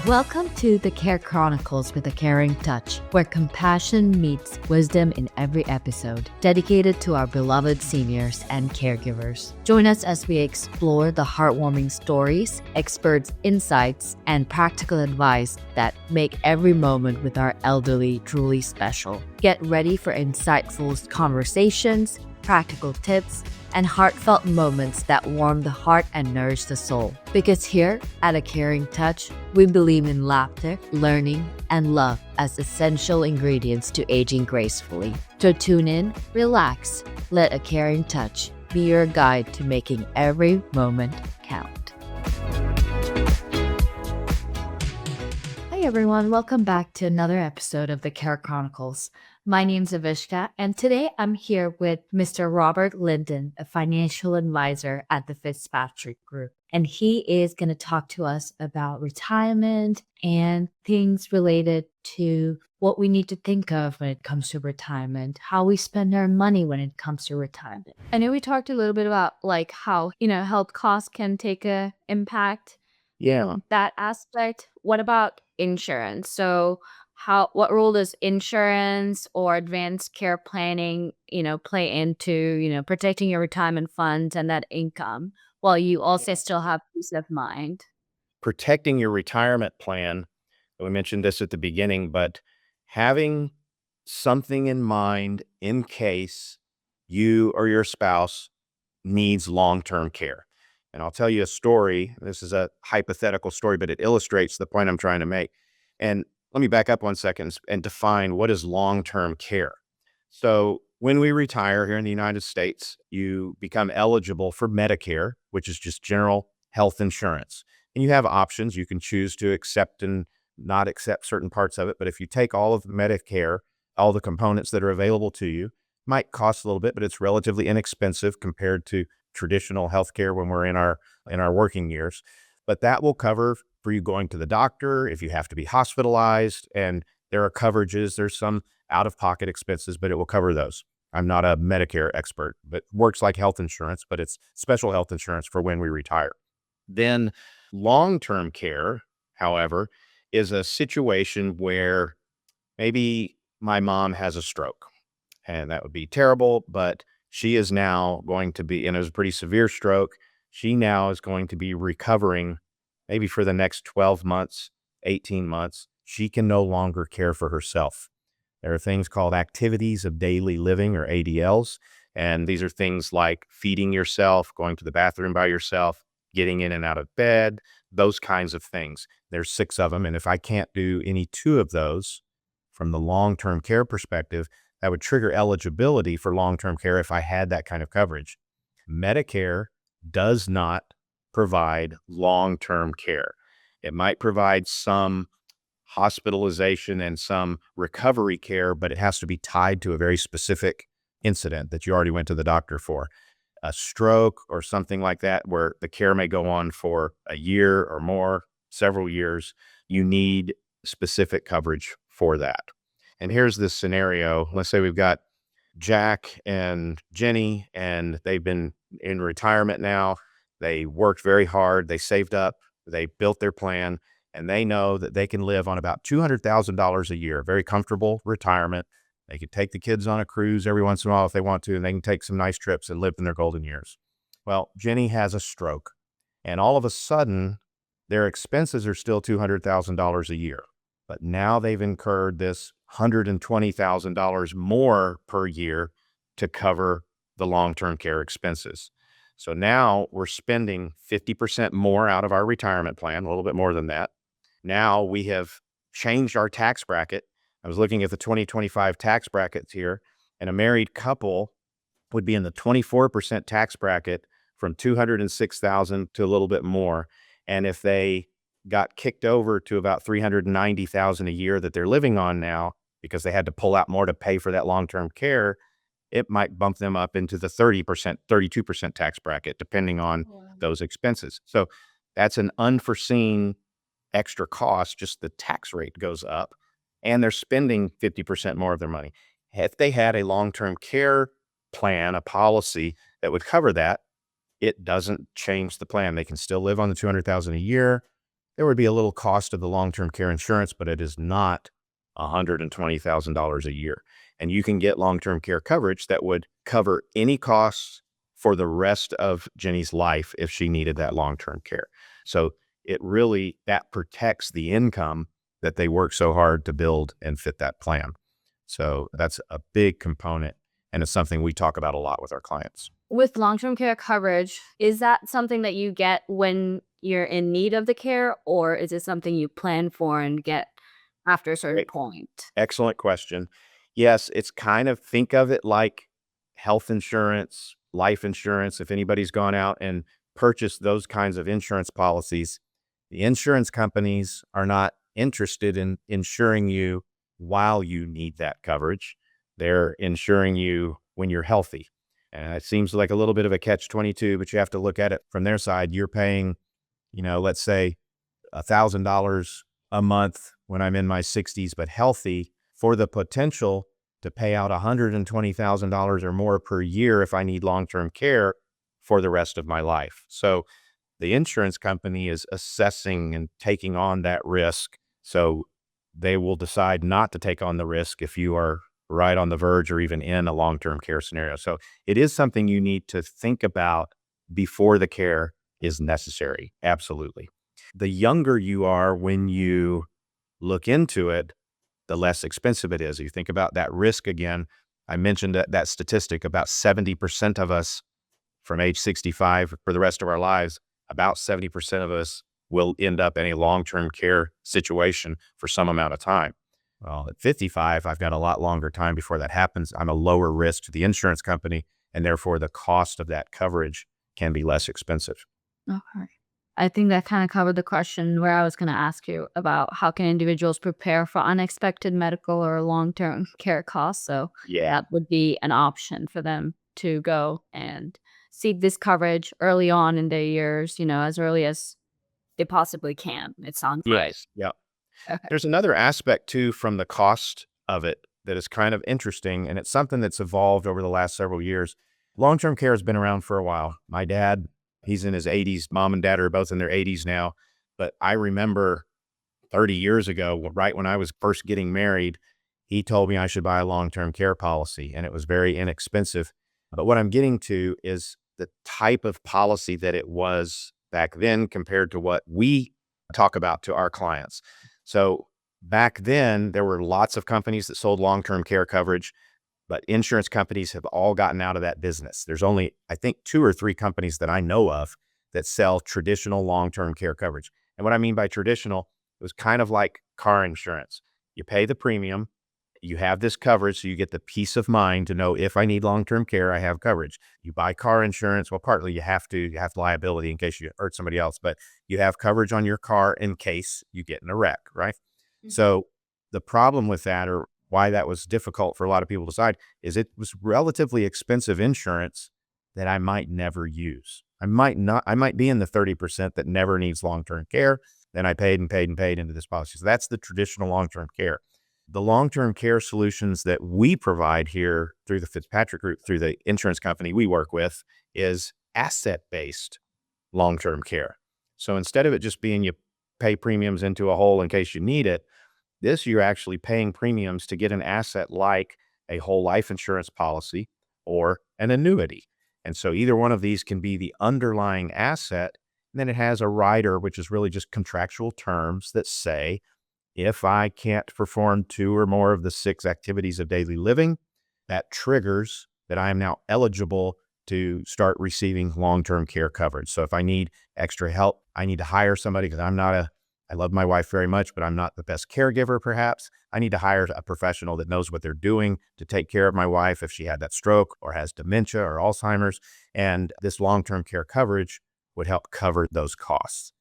Welcome to the Care Chronicles with a Caring Touch, where compassion meets wisdom in every episode, dedicated to our beloved seniors and caregivers. Join us as we explore the heartwarming stories, experts' insights, and practical advice that make every moment with our elderly truly special. Get ready for insightful conversations, practical tips, and heartfelt moments that warm the heart and nourish the soul. Because here at A Caring Touch, we believe in laughter, learning, and love as essential ingredients to aging gracefully. So tune in, relax, let A Caring Touch be your guide to making every moment count. Hi everyone, welcome back to another episode of the Care Chronicles. My name's Avishka, and today I'm here with Mr. Robert Linden, a financial advisor at the Fitzpatrick Group. And he is going to talk to us about retirement and things related to what we need to think of when it comes to retirement, how we spend our money when it comes to retirement. I know we talked a little bit about how, health costs can take a impact. Yeah. That aspect. What about insurance? So what role does insurance or advanced care planning, play into, protecting your retirement funds and that income while you also still have peace of mind? Protecting your retirement plan, we mentioned this at the beginning, but having something in mind in case you or your spouse needs long-term care. And I'll tell you a story. This is a hypothetical story, but it illustrates the point I'm trying to make. And let me back up 1 second and define what is long-term care. So when we retire here in the United States, you become eligible for Medicare, which is just general health insurance. And you have options. You can choose to accept and not accept certain parts of it. But if you take all of Medicare, all the components that are available to you, might cost a little bit, but it's relatively inexpensive compared to traditional healthcare when we're in our working years. But that will cover for you going to the doctor, if you have to be hospitalized, and there are coverages. There's some out-of-pocket expenses, but it will cover those. I'm not a Medicare expert, but works like health insurance, but it's special health insurance for when we retire. Then long-term care, however, is a situation where maybe my mom has a stroke, and that would be terrible, but she is now going to be, and it was a pretty severe stroke. She now is going to be recovering maybe for the next 12 months, 18 months. She can no longer care for herself. There are things called activities of daily living, or ADLs. And these are things like feeding yourself, going to the bathroom by yourself, getting in and out of bed, those kinds of things. There's 6 of them. And if I can't do any 2 of those from the long-term care perspective, that would trigger eligibility for long-term care if I had that kind of coverage. Medicare does not provide long-term care. It might provide some hospitalization and some recovery care, but it has to be tied to a very specific incident that you already went to the doctor for. A stroke or something like that, where the care may go on for a year or more, several years, you need specific coverage for that. And here's this scenario. Let's say we've got Jack and Jenny, and they've been in retirement now. They worked very hard. They saved up. They built their plan, and they know that they can live on about $200,000 a year, very comfortable retirement. They could take the kids on a cruise every once in a while if they want to, and they can take some nice trips and live in their golden years. Well, Jenny has a stroke, and all of a sudden, their expenses are still $200,000 a year. But now they've incurred this $120,000 more per year to cover the long-term care expenses. So now we're spending 50% more out of our retirement plan, a little bit more than that. Now we have changed our tax bracket. I was looking at the 2025 tax brackets here, and a married couple would be in the 24% tax bracket from $206,000 to a little bit more. And if they got kicked over to about $390,000 a year that they're living on now, because they had to pull out more to pay for that long-term care, it might bump them up into the 30%, 32% tax bracket, depending on those expenses. So that's an unforeseen extra cost. Just the tax rate goes up, and they're spending 50% more of their money. If they had a long-term care plan, a policy that would cover that, it doesn't change the plan. They can still live on the $200,000 a year. there would be a little cost of the long-term care insurance, but it is not $120,000 a year. And you can get long-term care coverage that would cover any costs for the rest of Jenny's life if she needed that long-term care. So it really, that protects the income that they work so hard to build and fit that plan. So that's a big component, and it's something we talk about a lot with our clients. With long-term care coverage, is that something that you get when you're in need of the care, or is it something you plan for and get after a certain Great. point? Excellent question. Yes, it's kind of, think of it like health insurance, life insurance. If anybody's gone out and purchased those kinds of insurance policies, the insurance companies are not interested in insuring you while you need that coverage. They're insuring you when you're healthy. And it seems like a little bit of a catch-22, but you have to look at it from their side. You're paying, let's say $1,000 a month when I'm in my 60s, but healthy, for the potential to pay out $120,000 or more per year if I need long-term care for the rest of my life. So the insurance company is assessing and taking on that risk. So they will decide not to take on the risk if you are right on the verge or even in a long-term care scenario. So it is something you need to think about before the care is necessary. Absolutely. The younger you are when you look into it, the less expensive it is. You think about that risk again. I mentioned that statistic, about 70% of us from age 65 for the rest of our lives, about 70% of us will end up in a long-term care situation for some amount of time. Well, at 55, I've got a lot longer time before that happens. I'm a lower risk to the insurance company, and therefore the cost of that coverage can be less expensive. Okay. I think that kind of covered the question where I was going to ask you about how can individuals prepare for unexpected medical or long-term care costs. So Yeah. that would be an option for them to go and seek this coverage early on in their years, as early as they possibly can. It sounds like. Yes. Yeah. Okay. There's another aspect too from the cost of it that is kind of interesting, and it's something that's evolved over the last several years. Long-term care has been around for a while. My dad, he's in his 80s. Mom and dad are both in their 80s now. But I remember 30 years ago, right when I was first getting married, he told me I should buy a long-term care policy, and it was very inexpensive. But what I'm getting to is the type of policy that it was back then compared to what we talk about to our clients. So back then, there were lots of companies that sold long-term care coverage, but insurance companies have all gotten out of that business. There's only, I think, 2 or 3 companies that I know of that sell traditional long-term care coverage. And what I mean by traditional, it was kind of like car insurance. You pay the premium, you have this coverage, so you get the peace of mind to know if I need long-term care, I have coverage. You buy car insurance, well, partly you have liability in case you hurt somebody else, but you have coverage on your car in case you get in a wreck, right? So the problem with that, or why that was difficult for a lot of people to decide, is it was relatively expensive insurance that I might never use. I might be in the 30% that never needs long-term care. Then I paid and paid and paid into this policy. So that's the traditional long-term care. The long-term care solutions that we provide here through the Fitzpatrick Group, through the insurance company we work with, is asset-based long-term care. So instead of it just being you pay premiums into a hole in case you need it, this you're actually paying premiums to get an asset like a whole life insurance policy or an annuity. And so either one of these can be the underlying asset. And then it has a rider, which is really just contractual terms that say, if I can't perform 2 or more of the 6 activities of daily living, that triggers that I am now eligible to start receiving long-term care coverage. So if I need extra help, I need to hire somebody because I love my wife very much, but I'm not the best caregiver, perhaps. I need to hire a professional that knows what they're doing to take care of my wife if she had that stroke or has dementia or Alzheimer's. And this long-term care coverage would help cover those costs.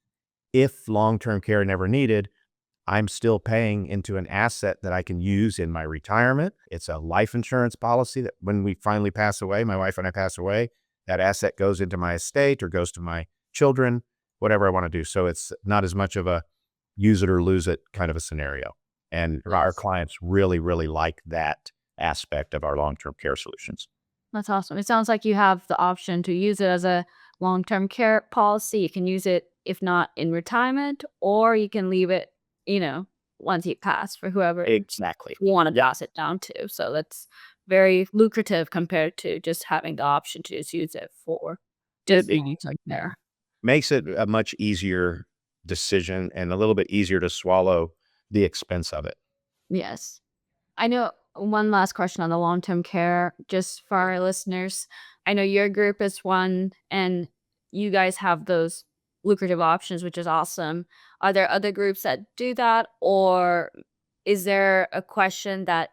If long-term care never needed, I'm still paying into an asset that I can use in my retirement. It's a life insurance policy that when we finally pass away, my wife and I pass away, that asset goes into my estate or goes to my children, whatever I want to do. So it's not as much of a use it or lose it kind of a scenario. And our clients really, really like that aspect of our long-term care solutions. That's awesome. It sounds like you have the option to use it as a long-term care policy. You can use it if not in retirement, or you can leave it, you know, once you pass for whoever Exactly. you want to Yeah. pass it down to. So that's very lucrative compared to just having the option to just use it for just It long-term care. makes it a much easier decision and a little bit easier to swallow the expense of it. Yes. I know one last question on the long-term care, just for our listeners. I know your group is one, and you guys have those lucrative options, which is awesome. Are there other groups that do that, or is there a question that,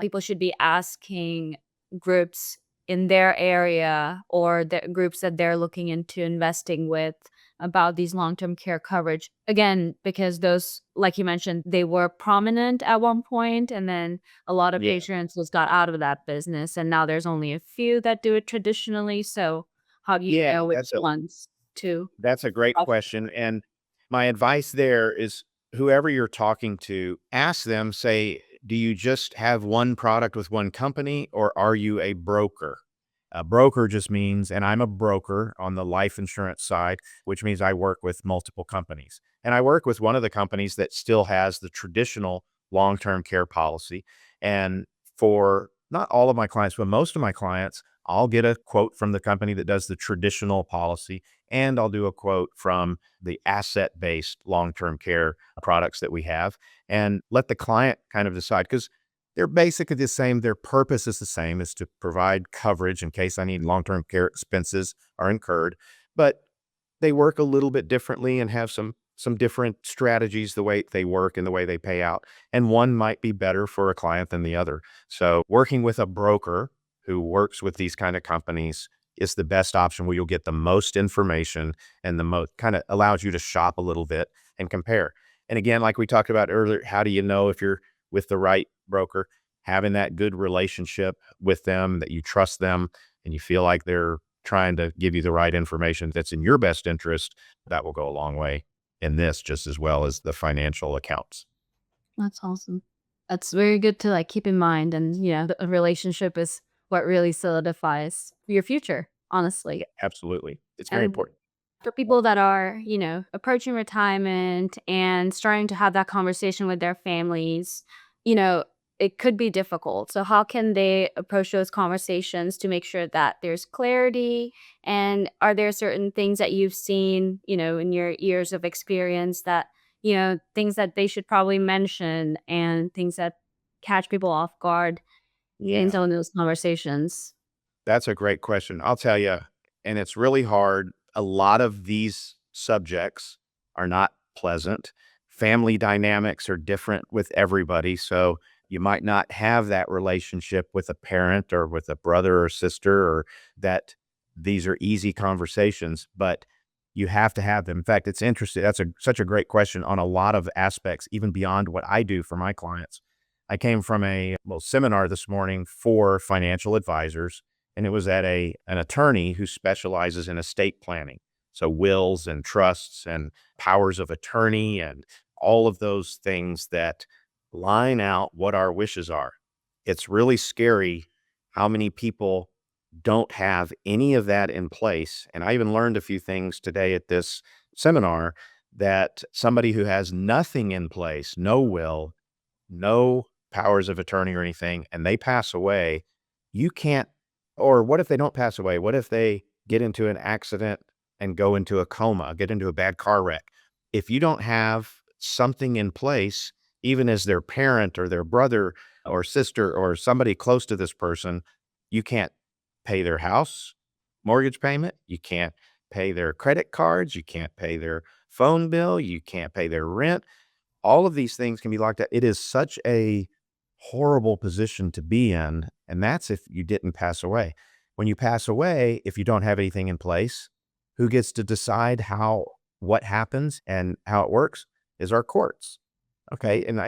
people should be asking groups in their area or the groups that they're looking into investing with about these long-term care coverage? Again, because those, like you mentioned, they were prominent at one point, and then a lot of Yeah. patients was got out of that business, and now there's only a few that do it traditionally. So how do you Yeah, know which that's ones to a great offer? question, and my advice there is whoever you're talking to, ask them, say, "Do you just have one product with one company, or are you a broker?" A broker just means, and I'm a broker on the life insurance side, which means I work with multiple companies. And I work with one of the companies that still has the traditional long-term care policy. And for not all of my clients, but most of my clients, I'll get a quote from the company that does the traditional policy, and I'll do a quote from the asset-based long-term care products that we have, and let the client kind of decide, because they're basically the same. Their purpose is the same, is to provide coverage in case I need long-term care expenses are incurred, but they work a little bit differently and have some different strategies, the way they work and the way they pay out. And one might be better for a client than the other. So working with a broker who works with these kind of companies is the best option, where you'll get the most information and the most kind of allows you to shop a little bit and compare. And again, like we talked about earlier, how do you know if you're with the right broker? Having that good relationship with them, that you trust them and you feel like they're trying to give you the right information that's in your best interest, that will go a long way in this, just as well as the financial accounts. That's awesome. That's very good to like keep in mind. And, a relationship is what really solidifies your future, honestly. Absolutely. It's very And important. for people that are, approaching retirement and starting to have that conversation with their families, you know, it could be difficult. So, how can they approach those conversations to make sure that there's clarity? And are there certain things that you've seen, in your years of experience that, things that they should probably mention and things that catch people off guard in Yeah. some of those conversations? That's a great question. I'll tell you, and it's really hard. A lot of these subjects are not pleasant. Family dynamics are different with everybody. So you might not have that relationship with a parent or with a brother or sister, or that these are easy conversations, but you have to have them. In fact, it's interesting. That's such a great question on a lot of aspects, even beyond what I do for my clients. I came from a seminar this morning for financial advisors, and it was at an attorney who specializes in estate planning. So wills and trusts and powers of attorney and all of those things that line out what our wishes are. It's really scary how many people don't have any of that in place. And I even learned a few things today at this seminar, that somebody who has nothing in place, no will, no powers of attorney or anything, and they pass away, you can't. Or what if they don't pass away? What if they get into an accident and go into a coma, get into a bad car wreck? If you don't have something in place, even as their parent or their brother or sister or somebody close to this person, you can't pay their house mortgage payment. You can't pay their credit cards. You can't pay their phone bill. You can't pay their rent. All of these things can be locked out. It is such a horrible position to be in, and that's if you didn't pass away. When you pass away, if you don't have anything in place, who gets to decide what happens and how it works is our courts. Okay, and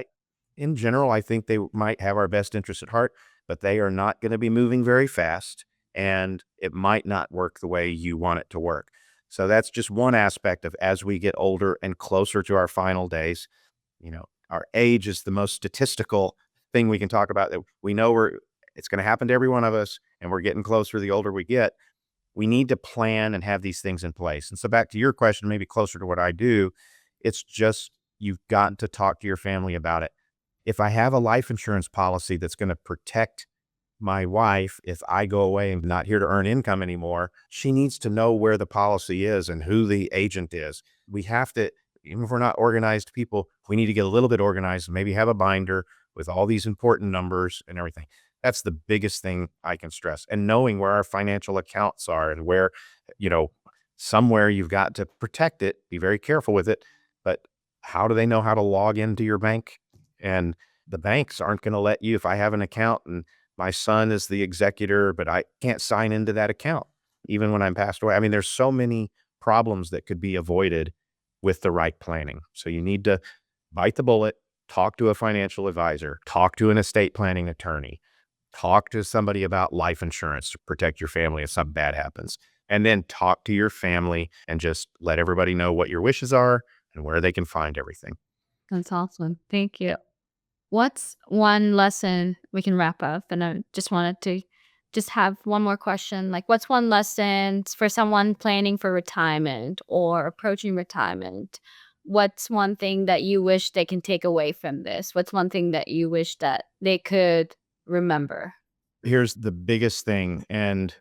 in general, I think they might have our best interest at heart, but they are not going to be moving very fast, and it might not work the way you want it to work. So that's just one aspect of, as we get older and closer to our final days, our age is the most statistical thing we can talk about, that we know it's going to happen to every one of us, and we're getting closer the older we get. we need to plan and have these things in place. And so back to your question, maybe closer to what I do, it's just you've got to talk to your family about it. If I have a life insurance policy that's going to protect my wife, if I go away and not here to earn income anymore, she needs to know where the policy is and who the agent is. We have to, even if we're not organized people, we need to get a little bit organized and maybe have a binder with all these important numbers and everything. That's the biggest thing I can stress. And knowing where our financial accounts are and where, somewhere you've got to protect it, be very careful with it. But how do they know how to log into your bank? And the banks aren't going to let you, if I have an account and my son is the executor, but I can't sign into that account, even when I'm passed away. I mean, there's so many problems that could be avoided with the right planning. So you need to bite the bullet, talk to a financial advisor, talk to an estate planning attorney, talk to somebody about life insurance to protect your family if something bad happens, and then talk to your family and just let everybody know what your wishes are and where they can find everything. That's awesome. Thank you. What's one lesson we can wrap up? And I just wanted to just have one more question. Like, what's one lesson for someone planning for retirement or approaching retirement? What's one thing that you wish they can take away from this? What's one thing that you wish that they could remember? Here's the biggest thing. And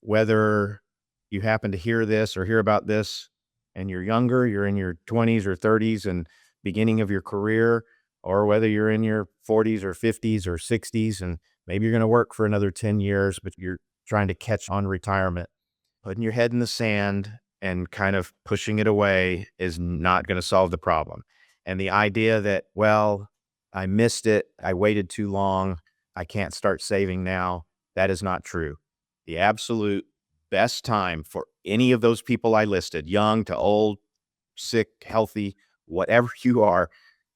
whether you happen to hear this or hear about this and you're younger, you're in your 20s or 30s and beginning of your career, or whether you're in your 40s or 50s or 60s and maybe you're going to work for another 10 years, but you're trying to catch on retirement, putting your head in the sand and kind of pushing it away is not going to solve the problem. And the idea that, well, I missed it, I waited too long, I can't start saving now, that is not true. The absolute best time for any of those people I listed, young to old, sick, healthy, whatever you are,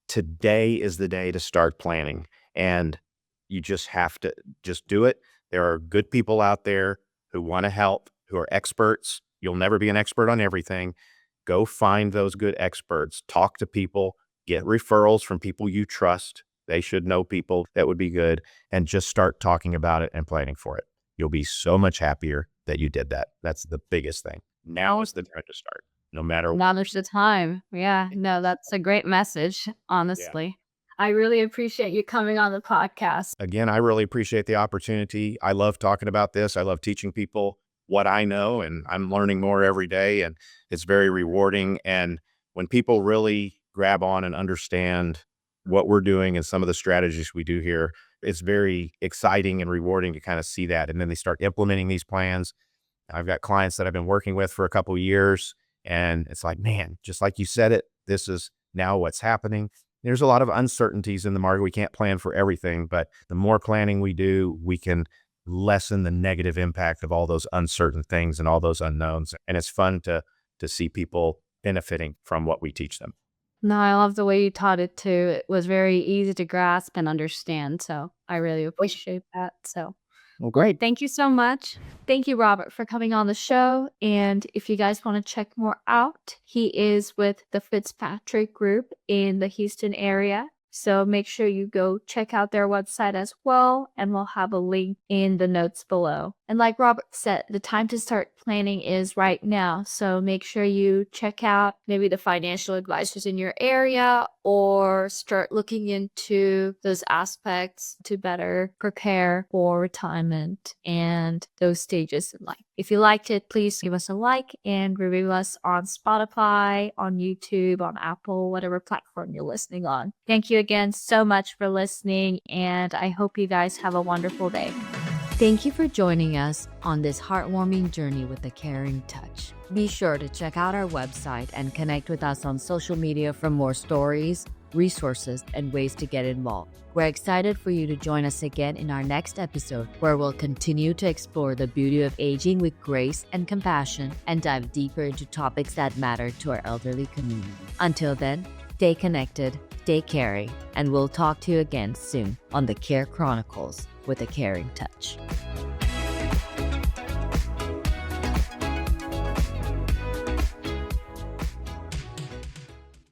today is the day to start planning. And you just have to just do it. There are good people out there who want to help, who are experts. You'll never be an expert on everything. Go find those good experts, talk to people, get referrals from people you trust. They should know people that would be good, and just start talking about it and planning for it. You'll be so much happier that you did that. That's the biggest thing. Now is the time to start, no matter what. Now there's the time. Yeah, no, that's a great message, honestly. I really appreciate you coming on the podcast. Again, I really appreciate the opportunity. I love talking about this. I love teaching people what I know, and I'm learning more every day, and it's very rewarding. And when people really grab on and understand what we're doing and some of the strategies we do here, it's very exciting and rewarding to kind of see that. And then they start implementing these plans. I've got clients that I've been working with for a couple of years, and it's like, man, just like you said it, this is now what's happening. There's a lot of uncertainties in the market. We can't plan for everything, but the more planning we do, we can lessen the negative impact of all those uncertain things and all those unknowns. And it's fun to see people benefiting from what we teach them. No, I love the way you taught it too. It was very easy to grasp and understand. So I really appreciate that. So Well, great. thank you so much. Thank you, Robert, for coming on the show. And if you guys want to check more out, he is with the Fitzpatrick Group in the Houston area. So make sure you go check out their website as well, and we'll have a link in the notes below. And like Robert said, the time to start planning is right now. So make sure you check out maybe the financial advisors in your area, or start looking into those aspects to better prepare for retirement and those stages in life. If you liked it, please give us a like and review us on Spotify, on YouTube, on Apple, whatever platform you're listening on. Thank you again so much for listening, and I hope you guys have a wonderful day. Thank you for joining us on this heartwarming journey with a caring touch. Be sure to check out our website and connect with us on social media for more stories, resources, and ways to get involved. We're excited for you to join us again in our next episode, where we'll continue to explore the beauty of aging with grace and compassion and dive deeper into topics that matter to our elderly community. Until then, stay connected, stay caring, and we'll talk to you again soon on the Care Chronicles with a Caring Touch.